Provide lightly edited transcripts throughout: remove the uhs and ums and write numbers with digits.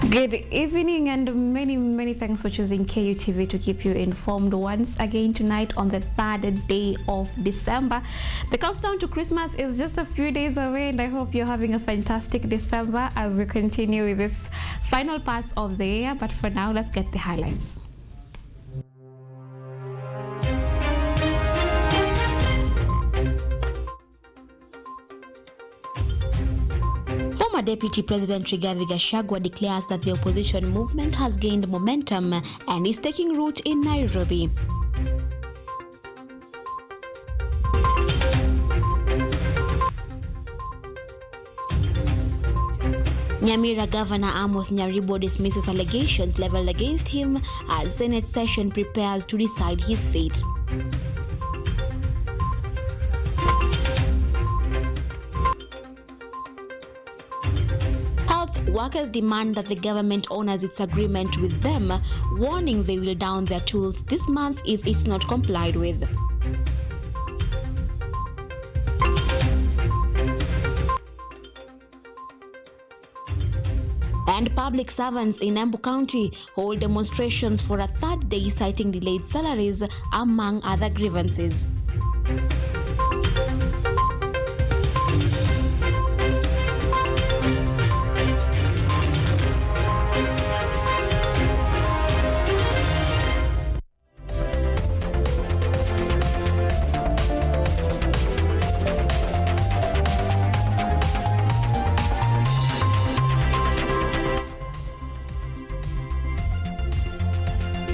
Good evening and many thanks for choosing KUTV to keep you informed once again tonight on the 3rd day of December. The countdown to Christmas is just a few days away, and I hope you're having a fantastic December as we continue with this final parts of the year. But for now, let's get the highlights. Former Deputy President Rigathi Gachagua declares that the opposition movement has gained momentum and is taking root in Nairobi. Nyamira Governor Amos Nyaribo dismisses allegations leveled against him as Senate session prepares to decide his fate. Workers demand that the government honors its agreement with them, warning they will down their tools this month if it's not complied with. And public servants in Embu County hold demonstrations for a 3rd day citing delayed salaries, among other grievances.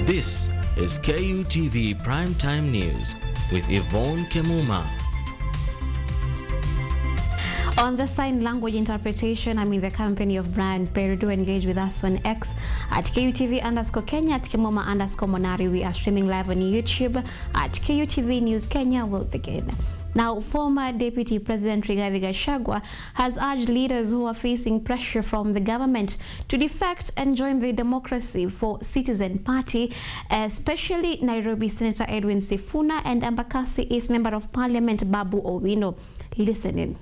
This is KUTV Primetime News with Yvonne Kemuma. On the sign language interpretation, I'm in the company of Brian Perudo. Engage with us on X at KUTV_Kenya, at Kemuma_Monari. We are streaming live on YouTube at KUTV News Kenya. Will begin. Now, former Deputy President Rigathi Gachagua has urged leaders who are facing pressure from the government to defect and join the Democracy for Citizen Party, especially Nairobi Senator Edwin Sifuna and Embakasi East Member of Parliament Babu Owino. Listen in.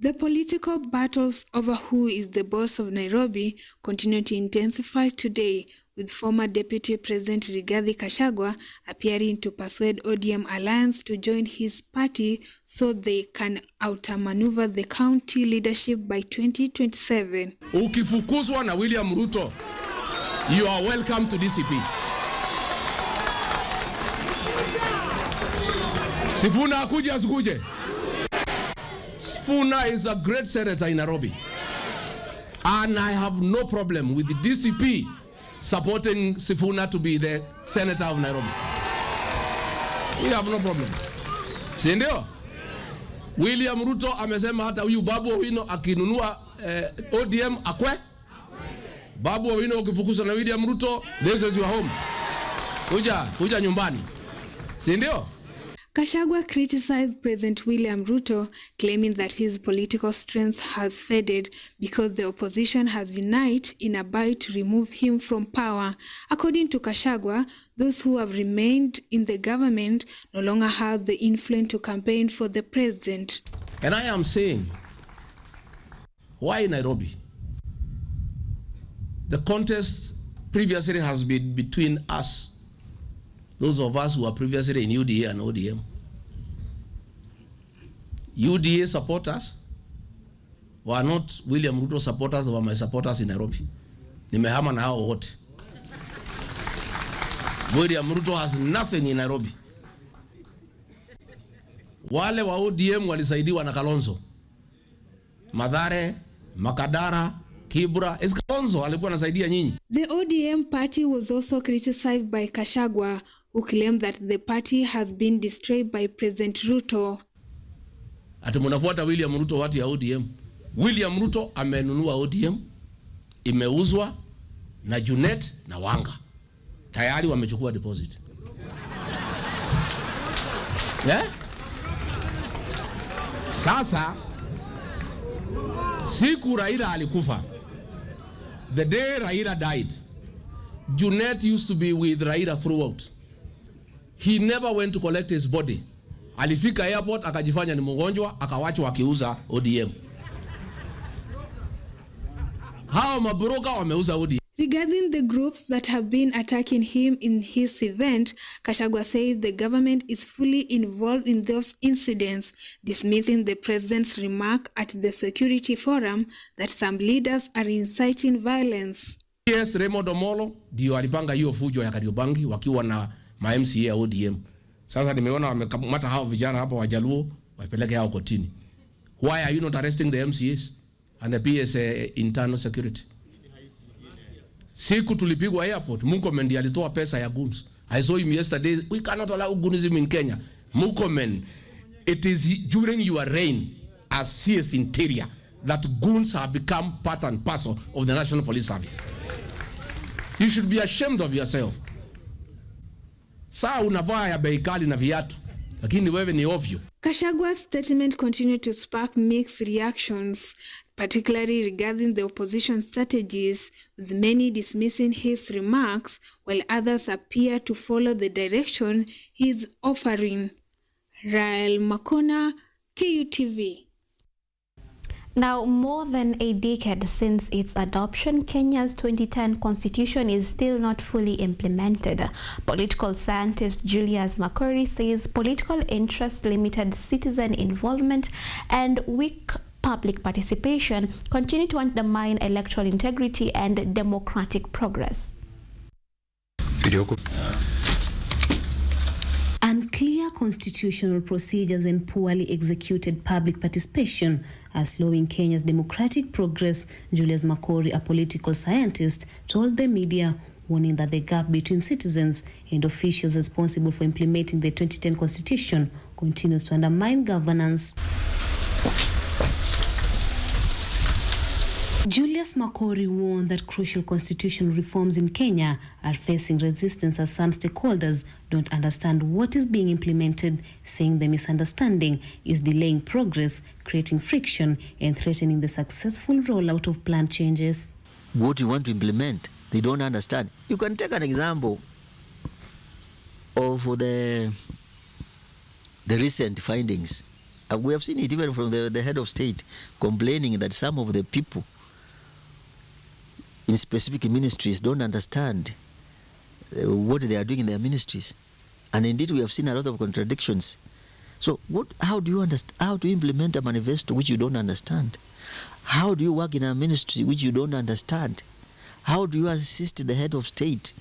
The political battles over who is the boss of Nairobi continue to intensify today, with former Deputy President Rigathi Gachagua appearing to persuade ODM Alliance to join his party so they can outmaneuver the county leadership by 2027. Ukifukuzwa na William Ruto, you are welcome to DCP. Sifuna akuje asikuje. Sifuna is a great senator in Nairobi, and I have no problem with the DCP supporting Sifuna to be the senator of Nairobi. We have no problem. Si ndio? William Ruto amesema hata huyu Babu Owino akinunua ODM akwe. Babu Owino ukifukuza na William Ruto, this is your home. Kuja nyumbani. Si ndio? Gachagua criticized President William Ruto, claiming that his political strength has faded because the opposition has united in a bid to remove him from power. According to Gachagua, those who have remained in the government no longer have the influence to campaign for the president. And I am saying, why Nairobi? The contest previously has been between us, those of us who are previously in UDA and ODM. UDA supporters were not William Ruto supporters, were my supporters in Nairobi. Nimehama na hao wote. William Ruto has nothing in Nairobi. Wale wa ODM walisaidiwa na Kalonzo. Mathare, Makadara, Kibra, Kalonzo alikuwa anasaidia nyinyi. The ODM party was also criticized by Gachagua, who claimed that the party has been destroyed by President Ruto. Ati mnafuata William Ruto watu ya ODM. William Ruto amenunua ODM, imeuzwa na Junet na Wanga. Tayari wamechukua deposit. Yeah? Sasa siku Raila alikufa, the day Raila died, Junet used to be with Raila throughout. He never went to collect his body. Alifika airport akajifanya ni mgonjwa, akawachwa akiuza ODM. Hao mabroka wameuza ODM. Regarding the groups that have been attacking him in his event, Gachagua said the government is fully involved in those incidents, dismissing the president's remark at the Security Forum that some leaders are inciting violence. Yes, Raymond Omolo ndio alipanga hiyo fujo ya Kariobangi wakiwa na ma-MCA ya ODM. Sasa nimeona wamekamata hao vijana hapa Wajaluo wapeleke hao kotini. Why are you not arresting the MCAs and the PS internal security? Siku tulipigwa airport, Murkomen ndiye alitoa pesa ya goons. I saw him yesterday. We cannot allow goonism in Kenya. Murkomen, it is during your reign as CS Interior that goons have become part and parcel of the National Police Service. You should be ashamed of yourself. Saa unavaa ya bei kali na viatu, lakini wewe ni ovyo. Gashagua's statement continued to spark mixed reactions, particularly regarding the opposition strategies, with many dismissing his remarks, while others appear to follow the direction he's offering. Rael Makona, KUTV. Now, more than a decade since its adoption, Kenya's 2010 constitution is still not fully implemented. Political scientist Julius Makori says political interest, limited citizen involvement, and weak public participation continue to undermine electoral integrity and democratic progress. Unclear constitutional procedures and poorly executed public participation are slowing Kenya's democratic progress, Julius Makori, a political scientist, told the media, warning that the gap between citizens and officials responsible for implementing the 2010 constitution continues to undermine governance. Julius Makori warned that crucial constitutional reforms in Kenya are facing resistance as some stakeholders don't understand what is being implemented, saying the misunderstanding is delaying progress, creating friction, and threatening the successful rollout of planned changes. What you want to implement, they don't understand. You can take an example of the recent findings. We have seen it even from the head of state complaining that some of the people in specific ministries don't understand what they are doing in their ministries, and indeed we have seen a lot of contradictions. So how do you understand? How do you implement a manifesto which you don't understand? How do you work in a ministry which you don't understand? How do you assist the head of state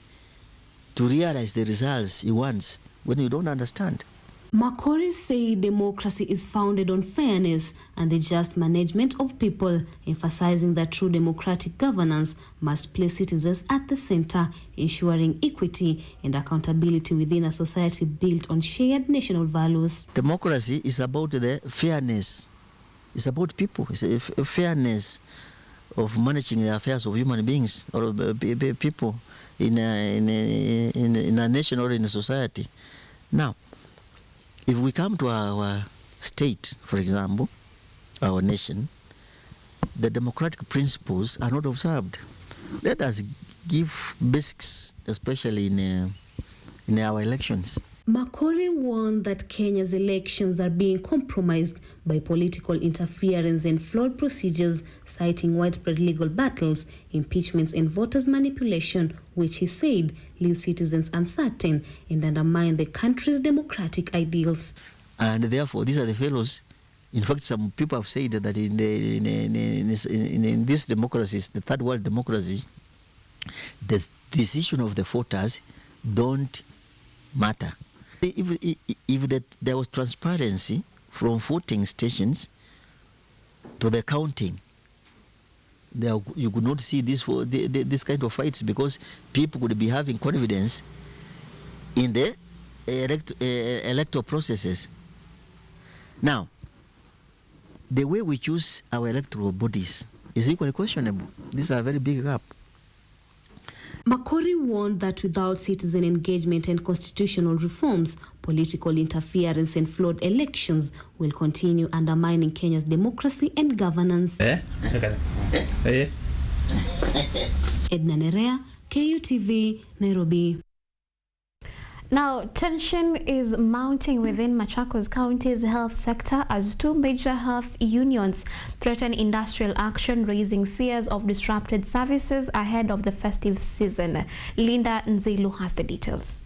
to realize the results he wants when you don't understand? Makori said democracy is founded on fairness and the just management of people, emphasizing that true democratic governance must place citizens at the center, ensuring equity and accountability within a society built on shared national values. Democracy is about the fairness. It's about people. It's a fairness of managing the affairs of human beings or people in a nation or in a society. Now, if we come to our state, for example, our nation, the democratic principles are not observed. Let us give basics, especially in our elections. Makori warned that Kenya's elections are being compromised by political interference and flawed procedures, citing widespread legal battles, impeachments, and voters' manipulation, which he said leaves citizens uncertain and undermine the country's democratic ideals. And therefore, these are the fellows. In fact, some people have said that in these democracies, the third world democracies, the decision of the voters don't matter. If there was transparency from voting stations to the counting, you could not see this kind of fights, because people could be having confidence in the electoral processes. Now, the way we choose our electoral bodies is equally questionable. These are a very big gap. Makori warned that without citizen engagement and constitutional reforms, political interference and flawed elections will continue undermining Kenya's democracy and governance. Edna Nerea, KUTV, Nairobi. Now, tension is mounting within Machakos County's health sector as two major health unions threaten industrial action, raising fears of disrupted services ahead of the festive season. Linda Nzilu has the details.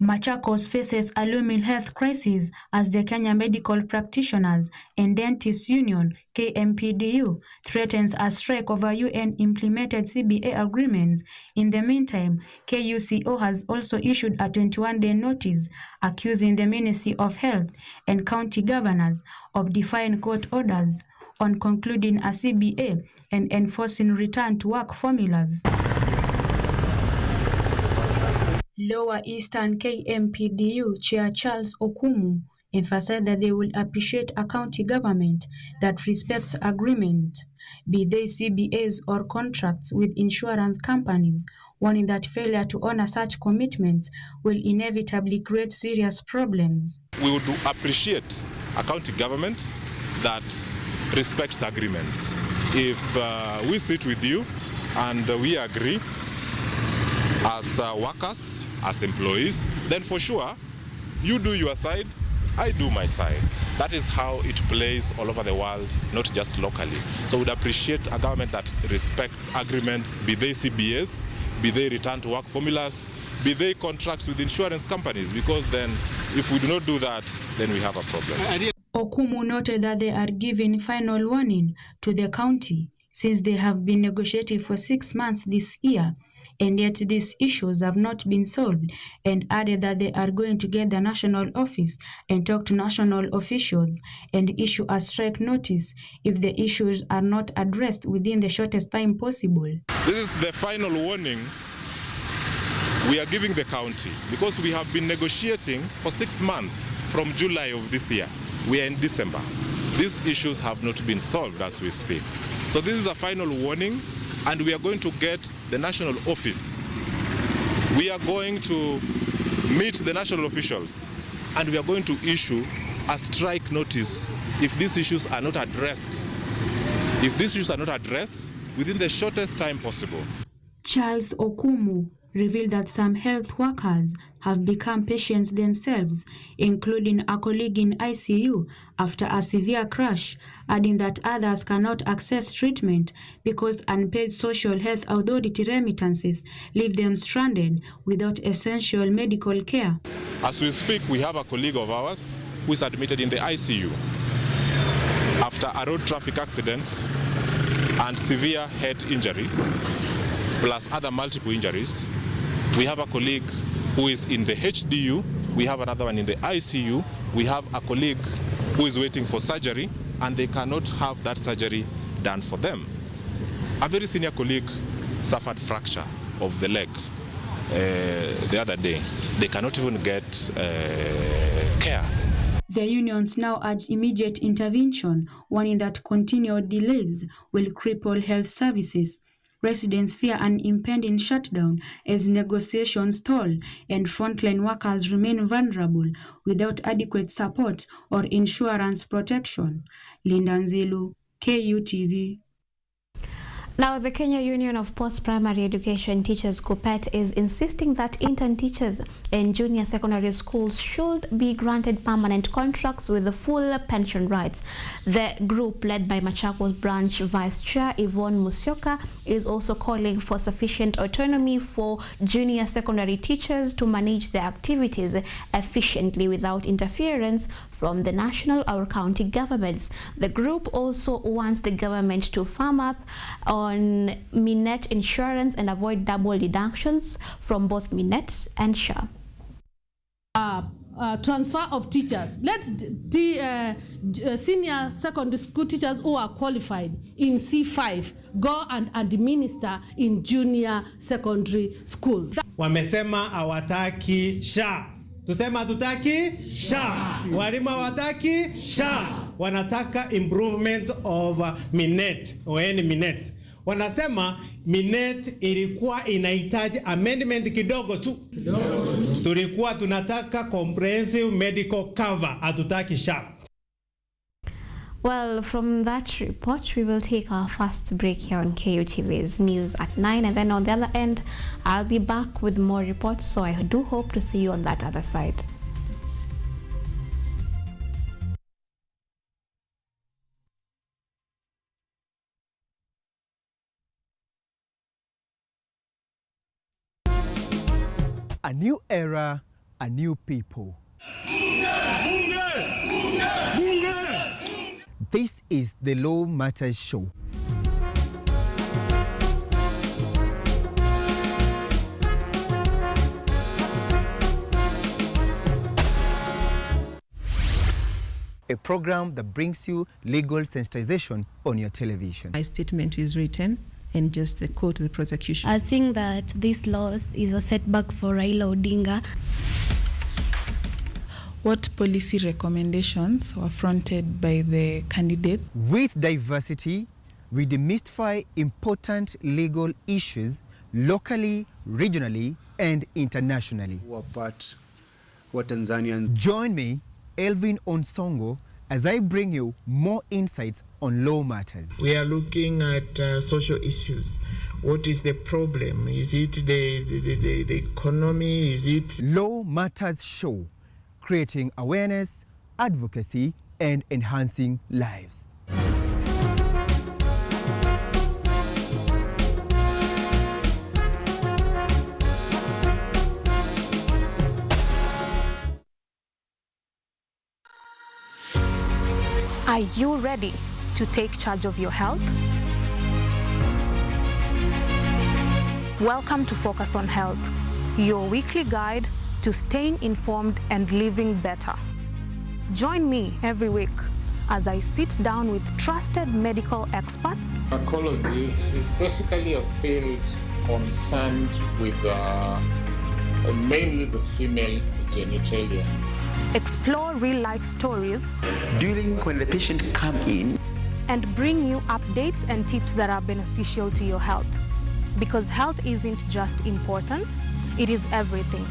Machakos faces a looming health crisis as the Kenya Medical Practitioners and Dentists Union, KMPDU, threatens a strike over UN-implemented CBA agreements. In the meantime, KUCO has also issued a 21-day notice accusing the Ministry of Health and county governors of defying court orders on concluding a CBA and enforcing return-to-work formulas. Lower Eastern KMPDU Chair Charles Okumu emphasized that they will appreciate a county government that respects agreement, be they CBAs or contracts with insurance companies, warning that failure to honor such commitments will inevitably create serious problems. We would appreciate a county government that respects agreements. If we sit with you and we agree as workers, as employees, then for sure, you do your side, I do my side. That is how it plays all over the world, not just locally. So we'd appreciate a government that respects agreements, be they CBAs, be they return to work formulas, be they contracts with insurance companies, because then if we do not do that, then we have a problem. Okumu noted that they are giving final warning to the county since they have been negotiating for 6 months this year, and yet these issues have not been solved, and added that they are going to get the national office and talk to national officials and issue a strike notice if the issues are not addressed within the shortest time possible. This is the final warning we are giving the county, because we have been negotiating for 6 months from July of this year. We are in December. These issues have not been solved as we speak. So this is a final warning, and we are going to get the national office. We are going to meet the national officials, and we are going to issue a strike notice if these issues are not addressed. If these issues are not addressed within the shortest time possible. Charles Okumu revealed that some health workers have become patients themselves, including a colleague in ICU after a severe crash, adding that others cannot access treatment because unpaid social health authority remittances leave them stranded without essential medical care. As we speak, we have a colleague of ours who is admitted in the ICU after a road traffic accident and severe head injury, plus other multiple injuries. We have a colleague who is in the HDU, we have another one in the ICU, we have a colleague who is waiting for surgery, and they cannot have that surgery done for them. A very senior colleague suffered fracture of the leg the other day. They cannot even get care. The unions now urge immediate intervention, warning that continued delays will cripple health services. Residents fear an impending shutdown as negotiations stall and frontline workers remain vulnerable without adequate support or insurance protection. Linda Nzilu, KUTV. Now, the Kenya Union of Post-Primary Education Teachers, KUPET, is insisting that intern teachers in junior secondary schools should be granted permanent contracts with the full pension rights. The group, led by Machakos Branch Vice Chair Yvonne Musyoka, is also calling for sufficient autonomy for junior secondary teachers to manage their activities efficiently without interference from the national or county governments. The group also wants the government to firm up on Minet insurance and avoid double deductions from both Minet and SHA. Transfer of teachers. Let the senior secondary school teachers who are qualified in C5 go and administer in junior secondary schools. Wamesema hawataki SHA. Tusema hatutaki SHA. Walimu hawataki SHA. Wanataka improvement of Minet or any Minet. Wanasema Minet ilikuwa inahitaji amendment kidogo tu. Tulikuwa tunataka comprehensive medical cover, hatutaki SHA. Well, from that report, we will take our first break here on KUTV's News at 9, and then on the other end, I'll be back with more reports, so I do hope to see you on that other side. A new era, a new people. This is the Law Matters Show. A program that brings you legal sensitization on your television. My statement is written and just the quote the prosecution. I think that this loss is a setback for Raila Odinga. What policy recommendations were fronted by the candidate? With diversity, we demystify important legal issues locally, regionally, and internationally. What Tanzanians. Join me, Elvin Onsongo, as I bring you more insights on law matters. We are looking at social issues. What is the problem? Is it the economy? Is it... Law Matters Show, creating awareness, advocacy, and enhancing lives. Are you ready to take charge of your health? Welcome to Focus on Health, your weekly guide to staying informed and living better. Join me every week as I sit down with trusted medical experts. Gynecology is basically a field concerned with mainly the female genitalia. Explore real-life stories During when the patient come in, and bring you updates and tips that are beneficial to your health. Because health isn't just important, it is everything.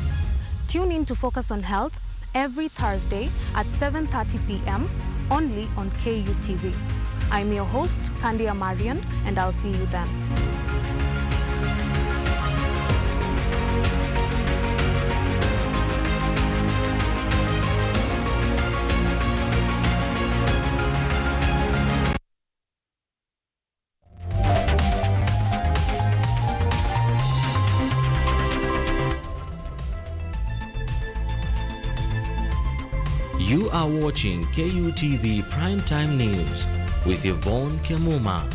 Tune in to Focus on Health every Thursday at 7:30 p.m. only on KUTV. I'm your host, Kandia Marian, and I'll see you then. You are watching KUTV Primetime News with Yvonne Kemuma.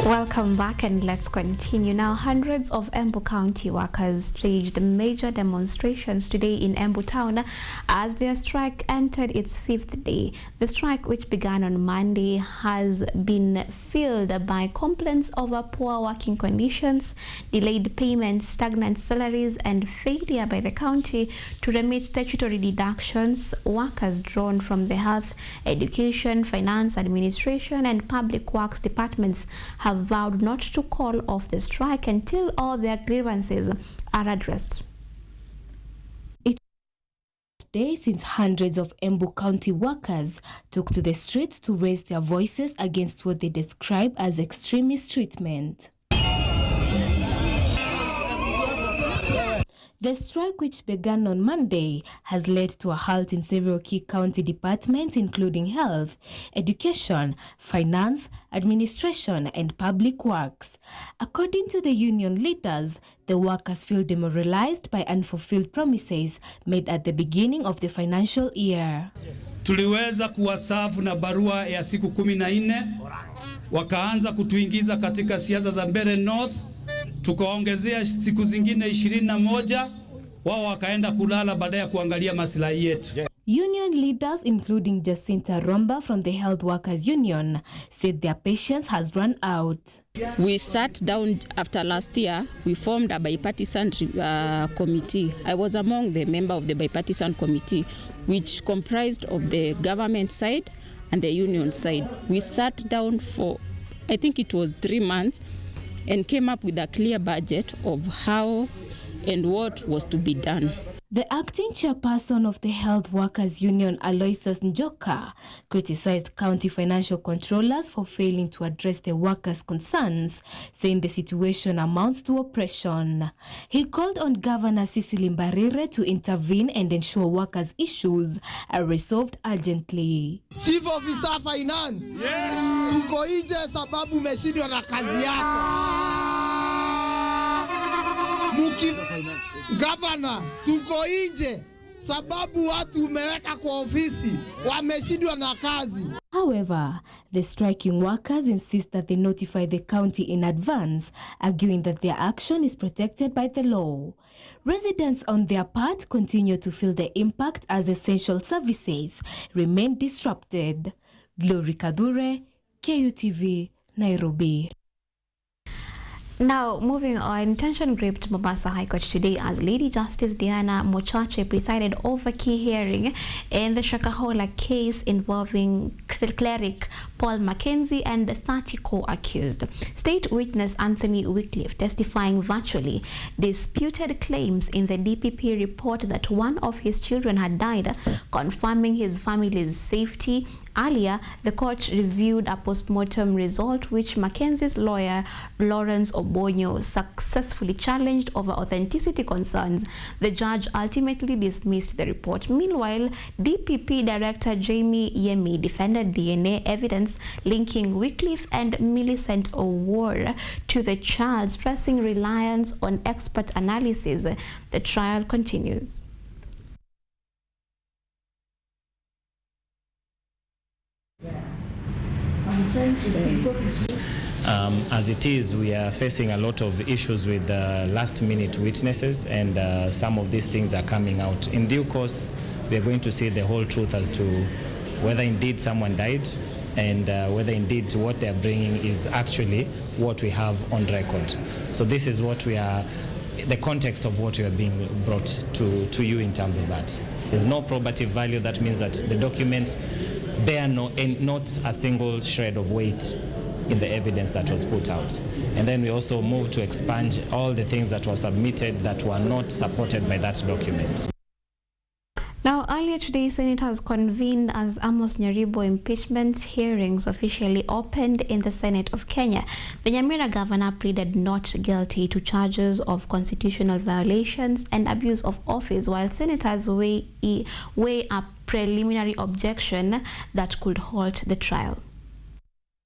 Welcome back, and let's continue. Now, hundreds of Embu County workers staged major demonstrations today in Embu town as their strike entered its 5th day. The strike, which began on Monday, has been fueled by complaints over poor working conditions, delayed payments, stagnant salaries, and failure by the county to remit statutory deductions. Workers drawn from the health, education, finance, administration, and public works departments have vowed not to call off the strike until all their grievances are addressed. It's day since hundreds of Embu County workers took to the streets to raise their voices against what they describe as extremist treatment. The strike, which began on Monday, has led to a halt in several key county departments, including health, education, finance, administration, and public works. According to the union leaders, the workers feel demoralized by unfulfilled promises made at the beginning of the financial year. Tuliweza kuwasafu na barua ya siku 14, wakaanza kutuingiza katika siasa za Mbeere North, tukaongezea siku zingine 21, wao wakaenda kulala baada ya kuangalia maslahi yetu. Union leaders, including Jacinta Romba from the Health Workers Union, said their patience has run out. We sat down after last year. We formed a bipartisan committee. I was among the members of the bipartisan committee, which comprised of the government side and the union side. We sat down for, I think it was 3 months, and came up with a clear budget of how and what was to be done. The acting chairperson of the Health Workers Union, Aloysius Njoka, criticized county financial controllers for failing to address the workers' concerns, saying the situation amounts to oppression. He called on Governor Cecily Mbarire to intervene and ensure workers' issues are resolved urgently. Chief Officer Finance, tuko nje sababu umeshindwa na kazi yako. Governor, tuko nje sababu watu umeweka kwa ofisi wameshindwa na kazi. However, the striking workers insist that they notify the county in advance, arguing that their action is protected by the law. Residents on their part continue to feel the impact as essential services remain disrupted. Glory Kadhure, KUTV, Nairobi. Now, moving on, tension gripped Mombasa High Court today as Lady Justice Diana Mochache presided over key hearing in the Shakahola case involving cleric Paul Mackenzie and 30 co-accused. State witness Anthony Wycliffe, testifying virtually, disputed claims in the DPP report that one of his children had died, confirming his family's safety. Earlier, the court reviewed a post-mortem result which Mackenzie's lawyer Lawrence Obonyo successfully challenged over authenticity concerns. The judge ultimately dismissed the report. Meanwhile, DPP Director Jamie Yemi defended DNA evidence linking Wycliffe and Millicent Owuor to the child, stressing reliance on expert analysis. The trial continues. As it is, we are facing a lot of issues with last-minute witnesses, and some of these things are coming out. In due course, we are going to see the whole truth as to whether indeed someone died and whether indeed what they are bringing is actually what we have on record. So this is what we are, the context of what we are being brought to you in terms of that. There's no probative value. That means that the documents bear not a single shred of weight in the evidence that was put out. And then we also moved to expunge all the things that were submitted that were not supported by that document. Now, earlier today, senators convened as Amos Nyaribo impeachment hearings officially opened in the Senate of Kenya. The Nyamira governor pleaded not guilty to charges of constitutional violations and abuse of office, while senators weigh a preliminary objection that could halt the trial.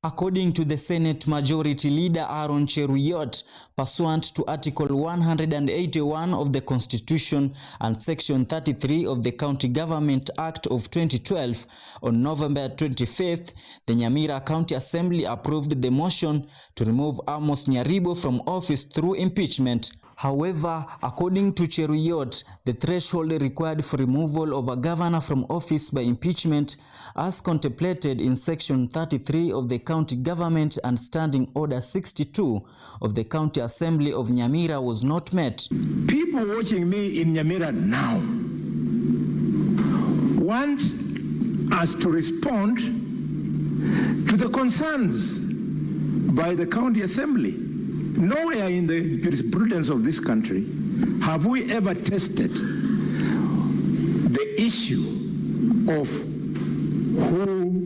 According to the Senate Majority Leader Aaron Cheruyot, pursuant to Article 181 of the Constitution and Section 33 of the County Government Act of 2012, on November 25th, the Nyamira County Assembly approved the motion to remove Amos Nyaribo from office through impeachment. However, according to Cheruyot, the threshold required for removal of a governor from office by impeachment, as contemplated in Section 33 of the County Government and Standing Order 62 of the County Assembly of Nyamira, was not met. People watching me in Nyamira now want us to respond to the concerns by the County Assembly. Nowhere in the jurisprudence of this country have we ever tested the issue of who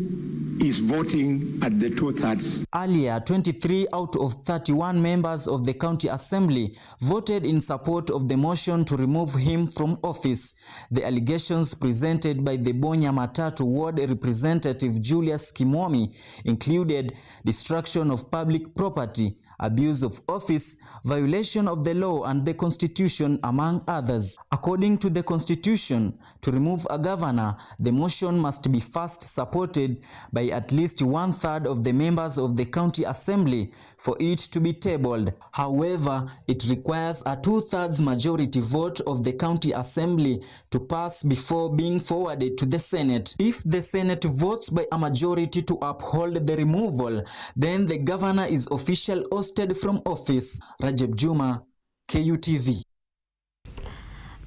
is voting at the 2/3. Earlier, 23 out of 31 members of the County Assembly voted in support of the motion to remove him from office. The allegations presented by the Bonya Matatu Ward Representative Julius Kimomi included destruction of public property, abuse of office, violation of the law and the Constitution, among others. According to the Constitution, to remove a governor, the motion must be first supported by at least 1/3 of the members of the County Assembly for it to be tabled. However, it requires a 2/3 majority vote of the County Assembly to pass before being forwarded to the Senate. If the Senate votes by a majority to uphold the removal, then the governor is officially ousted from office. Rajab Juma, KUTV.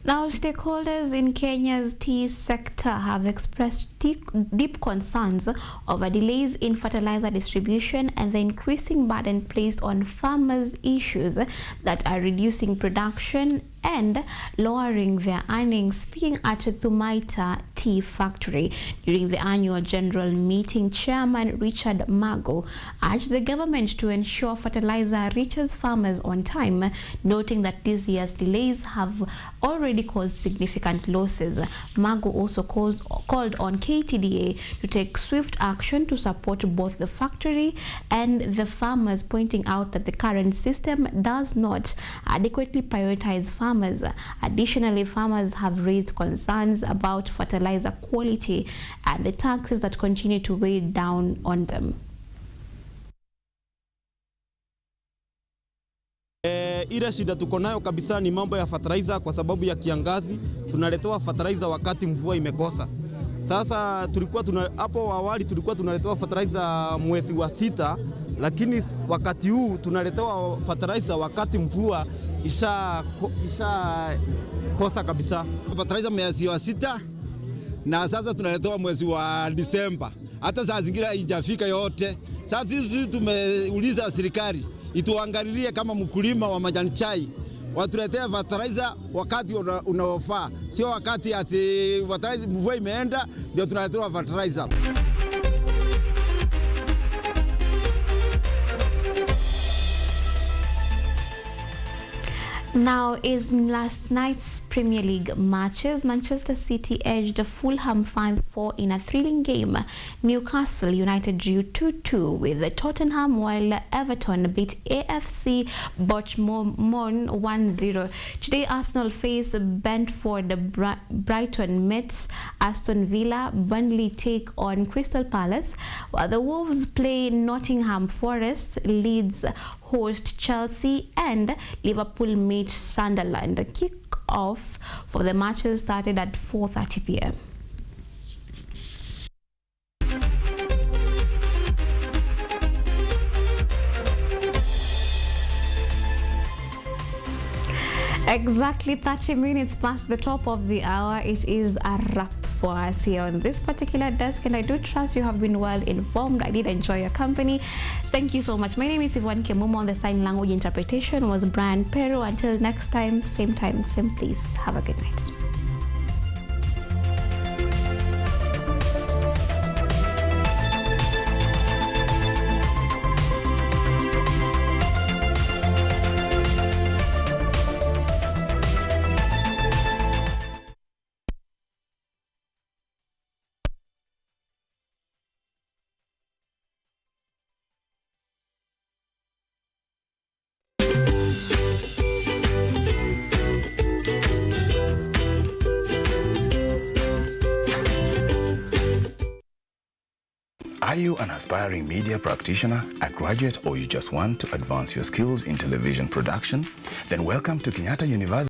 Now, stakeholders in Kenya's tea sector have expressed deep concerns over delays in fertilizer distribution and the increasing burden placed on farmers, issues that are reducing production and lowering their earnings. Speaking at Thumaita Tea Factory during the annual general meeting, Chairman Richard Mago urged the government to ensure fertilizer reaches farmers on time, noting that this year's delays have already caused significant losses. Mago also called on KTDA to take swift action to support both the factory and the farmers, pointing out that the current system does not adequately prioritize farmers. Additionally, farmers have raised concerns about fertilizer quality and the taxes that continue to weigh down on them. Ile shida tuko nayo kabisa ni mambo ya fertilizer. Kwa sababu ya kiangazi tunaletewa fertilizer wakati mvua imekosa. Sasa hapo awali tulikuwa tunaletewa fertilizer mwezi wa 6, lakini wakati huu tunaletewa fertilizer wakati mvua isha kosa kabisa. Fertilizer mwezi wa 6 na sasa tunaletewa mwezi wa Disemba. Hata saa zingine haijafika yote. Sasa sisi tumeuliza serikali ituangalilie kama mkulima wa majani chai, watuletee fertilizer wakati unaofaa, sio wakati ati fertilizer mvua imeenda ndio tunaletewa fertilizer. Now, in last night's Premier League matches, Manchester City edged Fulham 5-4 in a thrilling game. Newcastle United drew 2-2 with Tottenham, while Everton beat AFC Bournemouth 1-0. Today, Arsenal face Brentford, Brighton meets Aston Villa, Burnley take on Crystal Palace, while the Wolves play Nottingham Forest, Leeds host Chelsea, and Liverpool meet Sunderland. The kick-off for the matches started at 4:30 p.m. Exactly 30 minutes past the top of the hour. It is a wrap for us here on this particular desk, and I do trust you have been well informed. I did enjoy your company. Thank you so much. My name is Yvonne Kemuma. On the sign language interpretation was Brian Pero. Until next time, same place. Have a good night. Are you an aspiring media practitioner, a graduate, or you just want to advance your skills in television production? Then welcome to Kenyatta University.